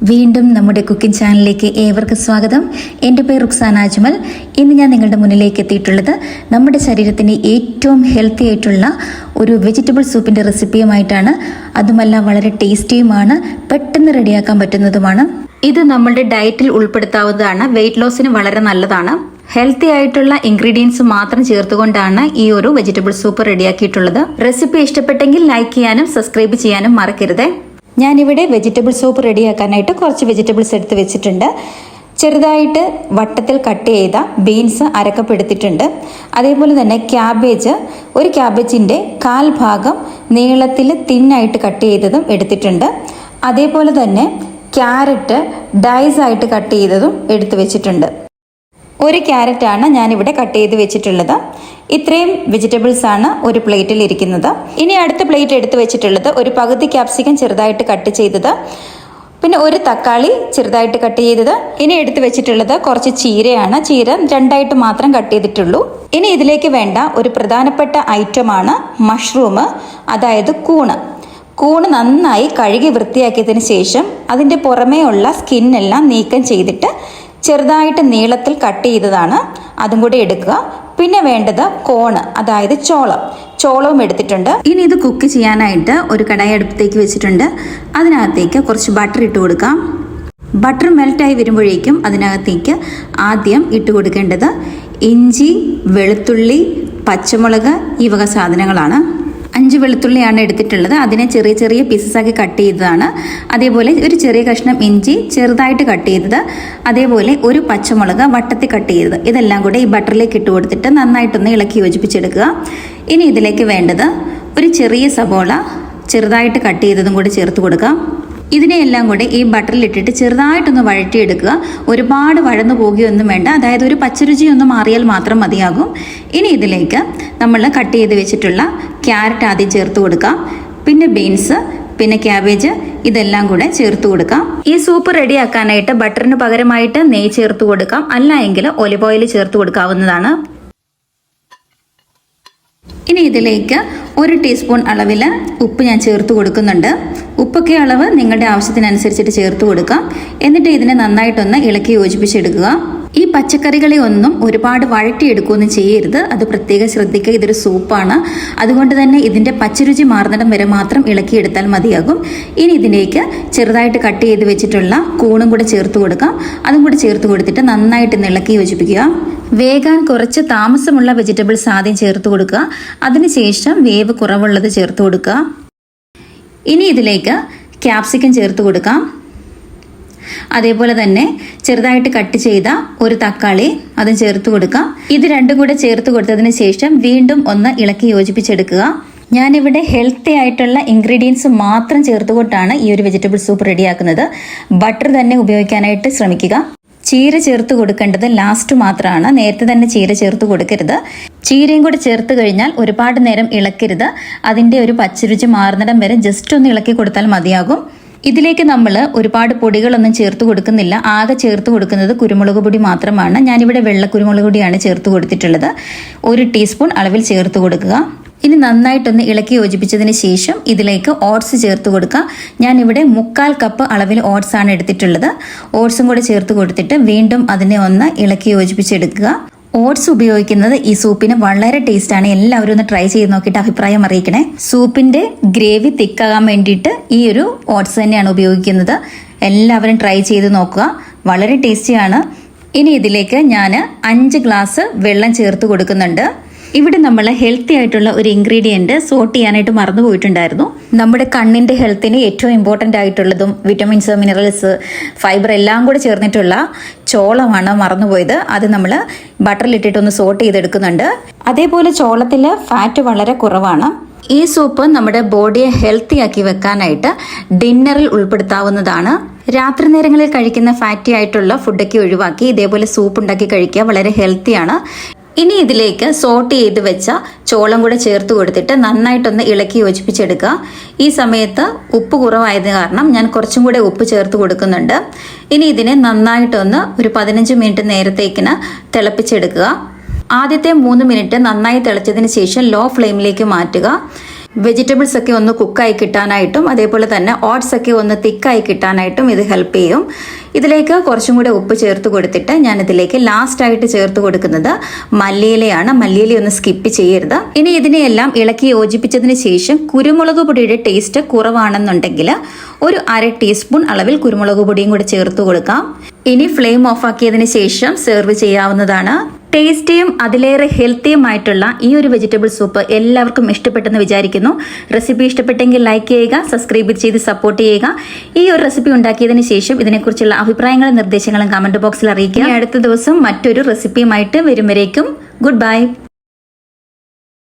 വീണ്ടും നമ്മുടെ കുക്കിംഗ് ചാനലിലേക്ക് ഏവർക്കും സ്വാഗതം. എൻ്റെ പേര് റുക്സാന അജ്മൽ. ഇന്ന് ഞാൻ നിങ്ങളുടെ മുന്നിലേക്ക് എത്തിയിട്ടുള്ളത് നമ്മുടെ ശരീരത്തിന് ഏറ്റവും ഹെൽത്തി ആയിട്ടുള്ള ഒരു വെജിറ്റബിൾ സൂപ്പിൻ്റെ റെസിപ്പിയുമായിട്ടാണ്. അതുമല്ല വളരെ ടേസ്റ്റിയുമാണ്, പെട്ടെന്ന് റെഡിയാക്കാൻ പറ്റുന്നതുമാണ്. ഇത് നമ്മളുടെ ഡയറ്റിൽ ഉൾപ്പെടുത്താവുന്നതാണ്. വെയിറ്റ് ലോസിന് വളരെ നല്ലതാണ്. ഹെൽത്തി ആയിട്ടുള്ള ഇൻഗ്രീഡിയൻസ് മാത്രം ചേർത്തുകൊണ്ടാണ് ഈ ഒരു വെജിറ്റബിൾ സൂപ്പ് റെഡിയാക്കിയിട്ടുള്ളത്. റെസിപ്പി ഇഷ്ടപ്പെട്ടെങ്കിൽ ലൈക്ക് ചെയ്യാനും സബ്സ്ക്രൈബ് ചെയ്യാനും മറക്കരുത്. ഞാനിവിടെ വെജിറ്റബിൾ സൂപ്പ് റെഡിയാക്കാനായിട്ട് കുറച്ച് വെജിറ്റബിൾസ് എടുത്ത് വെച്ചിട്ടുണ്ട്. ചെറുതായിട്ട് വട്ടത്തിൽ കട്ട് ചെയ്ത ബീൻസ് അരക്കപ്പ് എടുത്തിട്ടുണ്ട്. അതേപോലെ തന്നെ ക്യാബേജ്, ഒരു ക്യാബേജിൻ്റെ 1/4 ഭാഗം നീളത്തിൽ തിന്നായിട്ട് കട്ട് ചെയ്തതും എടുത്തിട്ടുണ്ട്. അതേപോലെ തന്നെ ക്യാരറ്റ് ഡൈസ് ആയിട്ട് കട്ട് ചെയ്തതും എടുത്ത് വെച്ചിട്ടുണ്ട്. ഒരു ക്യാരറ്റാണ് ഞാനിവിടെ കട്ട് ചെയ്ത് വെച്ചിട്ടുള്ളത്. ഇത്രയും വെജിറ്റബിൾസ് ആണ് ഒരു പ്ലേറ്റിൽ ഇരിക്കുന്നത്. ഇനി അടുത്ത പ്ലേറ്റ് എടുത്ത് വെച്ചിട്ടുള്ളത് ഒരു പകുതി ക്യാപ്സിക്കം ചെറുതായിട്ട് കട്ട് ചെയ്തത്, പിന്നെ ഒരു തക്കാളി ചെറുതായിട്ട് കട്ട് ചെയ്തത്. ഇനി എടുത്ത് വെച്ചിട്ടുള്ളത് കുറച്ച് ചീരയാണ്. ചീര 2ആയിട്ട് മാത്രം കട്ട് ചെയ്തിട്ടുള്ളൂ. ഇനി ഇതിലേക്ക് വേണ്ട ഒരു പ്രധാനപ്പെട്ട ഐറ്റമാണ് മഷ്റൂം, അതായത് കൂണ് നന്നായി കഴുകി വൃത്തിയാക്കിയതിന് ശേഷം അതിൻ്റെ പുറമേ ഉള്ള സ്കിന്നെല്ലാം നീക്കം ചെയ്തിട്ട് ചെറുതായിട്ട് നീളത്തിൽ കട്ട് ചെയ്തതാണ്. അതും കൂടി എടുക്കുക. പിന്നെ വേണ്ടത് കോണ്, അതായത് ചോളവും എടുത്തിട്ടുണ്ട്. ഇനി ഇത് കുക്ക് ചെയ്യാനായിട്ട് ഒരു കടായി അടുപ്പത്തേക്ക് വെച്ചിട്ടുണ്ട്. അതിനകത്തേക്ക് കുറച്ച് ബട്ടർ ഇട്ട് കൊടുക്കാം. ബട്ടർ മെൽറ്റായി വരുമ്പോഴേക്കും അതിനകത്തേക്ക് ആദ്യം ഇട്ട് കൊടുക്കേണ്ടത് ഇഞ്ചി, വെളുത്തുള്ളി, പച്ചമുളക്, ഈ വക സാധനങ്ങളാണ്. 5 വെളുത്തുള്ളിയാണ് എടുത്തിട്ടുള്ളത്. അതിനെ ചെറിയ ചെറിയ പീസസാക്കി കട്ട് ചെയ്തതാണ്. അതേപോലെ ഒരു ചെറിയ കഷ്ണം ഇഞ്ചി ചെറുതായിട്ട് കട്ട് ചെയ്തത്, അതേപോലെ ഒരു പച്ചമുളക് വട്ടത്തിൽ കട്ട് ചെയ്തത്. ഇതെല്ലാം കൂടെ ഈ ബട്ടറിലേക്ക് ഇട്ട് കൊടുത്തിട്ട് നന്നായിട്ടൊന്ന് ഇളക്കി യോജിപ്പിച്ചെടുക്കുക. ഇനി ഇതിലേക്ക് വേണ്ടത് ഒരു ചെറിയ സബോള ചെറുതായിട്ട് കട്ട് ചെയ്തതും കൂടി ചേർത്ത് കൊടുക്കാം. ഇതിനെയെല്ലാം കൂടെ ഈ ബട്ടറിൽ ഇട്ടിട്ട് ചെറുതായിട്ടൊന്ന് വഴറ്റിയെടുക്കുക. ഒരുപാട് വഴന്നു പോകുകയൊന്നും വേണ്ട, അതായത് ഒരു പച്ചരുചി ഒന്ന് മാറിയാൽ മാത്രം മതിയാകും. ഇനി ഇതിലേക്ക് നമ്മൾ കട്ട് ചെയ്ത് വെച്ചിട്ടുള്ള ക്യാരറ്റ് ആദ്യം ചേർത്ത് കൊടുക്കാം. പിന്നെ ബീൻസ്, പിന്നെ ക്യാബേജ്, ഇതെല്ലാം കൂടെ ചേർത്ത് കൊടുക്കാം. ഈ സൂപ്പ് റെഡിയാക്കാനായിട്ട് ബട്ടറിന് പകരമായിട്ട് നെയ്യ് ചേർത്ത് കൊടുക്കാം, അല്ല എങ്കിൽ ഒലിവ് ഓയിൽ ചേർത്ത് കൊടുക്കാവുന്നതാണ്. ഇനി ഇതിലേക്ക് 1 ടീസ്പൂൺ അളവിൽ ഉപ്പ് ഞാൻ ചേർത്ത് കൊടുക്കുന്നുണ്ട്. ഉപ്പൊക്കെ അളവ് നിങ്ങളുടെ ആവശ്യത്തിനനുസരിച്ചിട്ട് ചേർത്ത് കൊടുക്കാം. എന്നിട്ട് ഇതിനെ നന്നായിട്ടൊന്ന് ഇളക്കി യോജിപ്പിച്ചെടുക്കുക. ഈ പച്ചക്കറികളെ ഒന്നും ഒരുപാട് വഴറ്റിയെടുക്കുകയൊന്നും ചെയ്യരുത്, അത് പ്രത്യേകം ശ്രദ്ധിക്കുക. ഇതൊരു സൂപ്പാണ്, അതുകൊണ്ട് തന്നെ ഇതിൻ്റെ പച്ചരുചി മാറുന്നിടം വരെ മാത്രം ഇളക്കിയെടുത്താൽ മതിയാകും. ഇനി ഇതിലേക്ക് ചെറുതായിട്ട് കട്ട് ചെയ്ത് വെച്ചിട്ടുള്ള കൂണും കൂടെ ചേർത്ത് കൊടുക്കാം. അതും കൂടെ ചേർത്ത് കൊടുത്തിട്ട് നന്നായിട്ട് ഇളക്കി യോജിപ്പിക്കുക. വേകാൻ കുറച്ച് താമസമുള്ള വെജിറ്റബിൾസ് ആദ്യം ചേർത്ത് കൊടുക്കുക. അതിനുശേഷം വേവ് കുറവുള്ളത് ചേർത്ത് കൊടുക്കുക. ഇനി ഇതിലേക്ക് ക്യാപ്സിക്കം ചേർത്ത് കൊടുക്കാം. അതേപോലെ തന്നെ ചെറുതായിട്ട് കട്ട് ചെയ്ത ഒരു തക്കാളി അതും ചേർത്ത് കൊടുക്കാം. ഇത് രണ്ടും കൂടെ ചേർത്ത് കൊടുത്തതിന് ശേഷം വീണ്ടും ഒന്ന് ഇളക്കി യോജിപ്പിച്ചെടുക്കുക. ഞാനിവിടെ ഹെൽത്തി ആയിട്ടുള്ള ഇൻഗ്രീഡിയൻസ് മാത്രം ചേർത്തുകൊണ്ടാണ് ഈ ഒരു വെജിറ്റബിൾ സൂപ്പ് റെഡിയാക്കുന്നത്. ബട്ടർ തന്നെ ഉപയോഗിക്കാനായിട്ട് ശ്രമിക്കുക. ചീര ചേർത്ത് കൊടുക്കേണ്ടത് ലാസ്റ്റ് മാത്രമാണ്, നേരത്തെ തന്നെ ചീര ചേർത്ത് കൊടുക്കരുത്. ചീരയും കൂടെ ചേർത്ത് കഴിഞ്ഞാൽ ഒരുപാട് നേരം ഇളക്കരുത്. അതിൻ്റെ ഒരു പച്ചരുചി മാറുന്നിടം വരെ ജസ്റ്റ് ഒന്ന് ഇളക്കി കൊടുത്താൽ മതിയാകും. ഇതിലേക്ക് നമ്മൾ ഒരുപാട് പൊടികളൊന്നും ചേർത്ത് കൊടുക്കുന്നില്ല. ആകെ ചേർത്ത് കൊടുക്കുന്നത് കുരുമുളക് പൊടി മാത്രമാണ്. ഞാനിവിടെ വെള്ള കുരുമുളക് പൊടിയാണ് ചേർത്ത് കൊടുത്തിട്ടുള്ളത്. 1 ടീസ്പൂൺ അളവിൽ ചേർത്ത് കൊടുക്കുക. ഇനി നന്നായിട്ടൊന്ന് ഇളക്കി യോജിപ്പിച്ചതിന് ശേഷം ഇതിലേക്ക് ഓട്സ് ചേർത്ത് കൊടുക്കുക. ഞാനിവിടെ 1/4 കപ്പ് അളവിൽ ഓട്സ് ആണ് എടുത്തിട്ടുള്ളത്. ഓട്സും കൂടെ ചേർത്ത് കൊടുത്തിട്ട് വീണ്ടും അതിനെ ഒന്ന് ഇളക്കി യോജിപ്പിച്ചെടുക്കുക. ഓട്സ് ഉപയോഗിക്കുന്നത് ഈ സൂപ്പിന് വളരെ ടേസ്റ്റാണ്. എല്ലാവരും ഒന്ന് ട്രൈ ചെയ്ത് നോക്കിയിട്ട് അഭിപ്രായം അറിയിക്കണേ. സൂപ്പിന്റെ ഗ്രേവി തിക്കാകാൻ വേണ്ടിയിട്ട് ഈ ഒരു ഓട്സ് തന്നെയാണ് ഉപയോഗിക്കുന്നത്. എല്ലാവരും ട്രൈ ചെയ്ത് നോക്കുക, വളരെ ടേസ്റ്റിയാണ്. ഇനി ഇതിലേക്ക് ഞാൻ 5 ഗ്ലാസ് വെള്ളം ചേർത്ത് കൊടുക്കുന്നുണ്ട്. ഇവിടെ നമ്മൾ ഹെൽത്തി ആയിട്ടുള്ള ഒരു ഇൻഗ്രീഡിയൻറ്റ് സോട്ട് ചെയ്യാനായിട്ട് മറന്നു പോയിട്ടുണ്ടായിരുന്നു. നമ്മുടെ കണ്ണിൻ്റെ ഹെൽത്തിന് ഏറ്റവും ഇമ്പോർട്ടൻ്റ് ആയിട്ടുള്ളതും വിറ്റമിൻസ്, മിനറൽസ്, ഫൈബർ എല്ലാം കൂടെ ചേർന്നിട്ടുള്ള ചോളമാണ് മറന്നുപോയത്. അത് നമ്മൾ ബട്ടറിലിട്ടിട്ടൊന്ന് സോട്ട് ചെയ്തെടുക്കുന്നുണ്ട്. അതേപോലെ ചോളത്തിൽ ഫാറ്റ് വളരെ കുറവാണ്. ഈ സൂപ്പ് നമ്മുടെ ബോഡിയെ ഹെൽത്തി ആക്കി വെക്കാനായിട്ട് ഡിന്നറിൽ ഉൾപ്പെടുത്താവുന്നതാണ്. രാത്രി നേരങ്ങളിൽ കഴിക്കുന്ന ഫാറ്റി ആയിട്ടുള്ള ഫുഡൊക്കെ ഒഴിവാക്കി ഇതേപോലെ സൂപ്പ് ഉണ്ടാക്കി കഴിക്കുക, വളരെ ഹെൽത്തിയാണ്. ഇനി ഇതിലേക്ക് സോട്ട് ചെയ്ത് വെച്ച ചോളം കൂടെ ചേർത്ത് കൊടുത്തിട്ട് നന്നായിട്ടൊന്ന് ഇളക്കി യോജിപ്പിച്ചെടുക്കുക. ഈ സമയത്ത് ഉപ്പ് കുറവായത് കാരണം ഞാൻ കുറച്ചും കൂടെ ഉപ്പ് ചേർത്ത് കൊടുക്കുന്നുണ്ട്. ഇനി ഇതിനെ നന്നായിട്ടൊന്ന് ഒരു 15 മിനിറ്റ് നേരത്തേക്കിന് തിളപ്പിച്ചെടുക്കുക. ആദ്യത്തെ 3 മിനിറ്റ് നന്നായി തിളച്ചതിന് ശേഷം ലോ ഫ്ലെയിമിലേക്ക് മാറ്റുക. വെജിറ്റബിൾസ് ഒക്കെ ഒന്ന് കുക്കായി കിട്ടാനായിട്ടും അതേപോലെ തന്നെ ഓട്സ് ഒക്കെ ഒന്ന് തിക്കായി കിട്ടാനായിട്ടും ഇത് ഹെൽപ്പ് ചെയ്യും. ഇതിലേക്ക് കുറച്ചും കൂടെ ഉപ്പ് ചേർത്ത് കൊടുത്തിട്ട് ഞാൻ ഇതിലേക്ക് ലാസ്റ്റ് ആയിട്ട് ചേർത്ത് കൊടുക്കുന്നത് മല്ലിയിലയാണ്. മല്ലിയില ഒന്ന് സ്കിപ്പ് ചെയ്യരുത്. ഇനി ഇതിനെയെല്ലാം ഇളക്കി യോജിപ്പിച്ചതിന് ശേഷം കുരുമുളക് പൊടിയുടെ ടേസ്റ്റ് കുറവാണെന്നുണ്ടെങ്കിൽ ഒരു 1/2 ടീസ്പൂൺ അളവിൽ കുരുമുളക് പൊടിയും കൂടെ ചേർത്ത് കൊടുക്കാം. ഇനി ഫ്ലെയിം ഓഫ് ആക്കിയതിന് ശേഷം സെർവ് ചെയ്യാവുന്നതാണ്. ടേസ്റ്റിയും അതിലേറെ ഹെൽത്തിയുമായിട്ടുള്ള ഈ ഒരു വെജിറ്റബിൾ സൂപ്പ് എല്ലാവർക്കും ഇഷ്ടപ്പെട്ടെന്ന് വിചാരിക്കുന്നു. റെസിപ്പി ഇഷ്ടപ്പെട്ടെങ്കിൽ ലൈക്ക് ചെയ്യുക, സബ്സ്ക്രൈബ് ചെയ്ത് സപ്പോർട്ട് ചെയ്യുക. ഈ ഒരു റെസിപ്പി ഉണ്ടാക്കിയതിന് ശേഷം ഇതിനെക്കുറിച്ചുള്ള അഭിപ്രായങ്ങളും നിർദ്ദേശങ്ങളും കമന്റ് ബോക്സിൽ അറിയിക്കുക. അടുത്ത ദിവസം മറ്റൊരു റെസിപ്പിയുമായിട്ട് വരും വരേക്കും ഗുഡ് ബൈ.